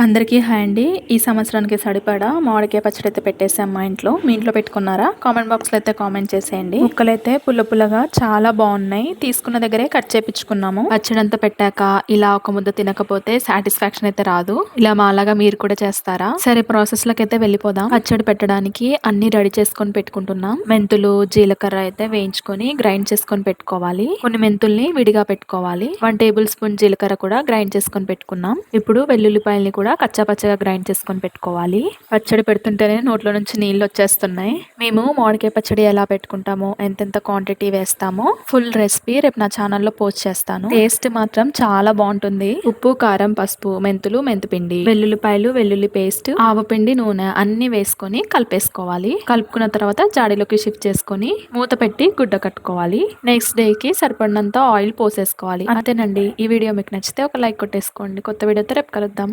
అందరికీ హాయ్ అండి. ఈ సంవత్సరానికి సరిపడా మామిడికాయ పచ్చడి అయితే పెట్టేసాం మా ఇంట్లో. మీ ఇంట్లో పెట్టుకున్నారా? కామెంట్ బాక్స్లో అయితే కామెంట్ చేసేయండి. ముక్కలైతే పుల్ల పుల్లగా చాలా బాగున్నాయి. తీసుకున్న దగ్గరే కట్ చేపించుకున్నాము. పచ్చడి అంతా పెట్టాక ఇలా ఒక ముద్ద తినకపోతే సాటిస్ఫాక్షన్ అయితే రాదు. ఇలా మాలాగా మీరు కూడా చేస్తారా? సరే, ప్రాసెస్ లోకి అయితే వెళ్ళిపోదాం. పచ్చడి పెట్టడానికి అన్ని రెడీ చేసుకొని పెట్టుకుంటున్నాం. మెంతులు, జీలకర్ర అయితే వేయించుకొని గ్రైండ్ చేసుకొని పెట్టుకోవాలి. కొన్ని మెంతుల్ని విడిగా పెట్టుకోవాలి. 1 టేబుల్ స్పూన్ జీలకర్ర కూడా గ్రైండ్ చేసుకొని పెట్టుకున్నాం. ఇప్పుడు వెల్లుల్లిపాయల్ని కూడా కచ్చా పచ్చగా గ్రైండ్ చేసుకొని పెట్టుకోవాలి. పచ్చడి పెడుతుంటేనే నోట్లో నుంచి నీళ్ళు వచ్చేస్తున్నాయి. మేము మామిడికాయ పచ్చడి ఎలా పెట్టుకుంటామో, ఎంతెంత క్వాంటిటీ వేస్తామో ఫుల్ రెసిపీ రేపు నా ఛానల్లో పోస్ట్ చేస్తాను. టేస్ట్ మాత్రం చాలా బాగుంటుంది. ఉప్పు, కారం, పసుపు, మెంతులు, మెంతిపిండి, వెల్లుల్లిపాయలు, వెల్లుల్లి పేస్ట్, ఆవపిండి, నూనె అన్ని వేసుకొని కలిపేసుకోవాలి. కలుపుకున్న తర్వాత జాడీలోకి షిఫ్ట్ చేసుకొని మూత పెట్టి గుడ్డ కట్టుకోవాలి. నెక్స్ట్ డే కి సరిపడినంత ఆయిల్ పోసేసుకోవాలి. అంతేనండి. ఈ వీడియో మీకు నచ్చితే ఒక లైక్ కొట్టేసుకోండి. కొత్త వీడియోతో రేపు కలుద్దాం.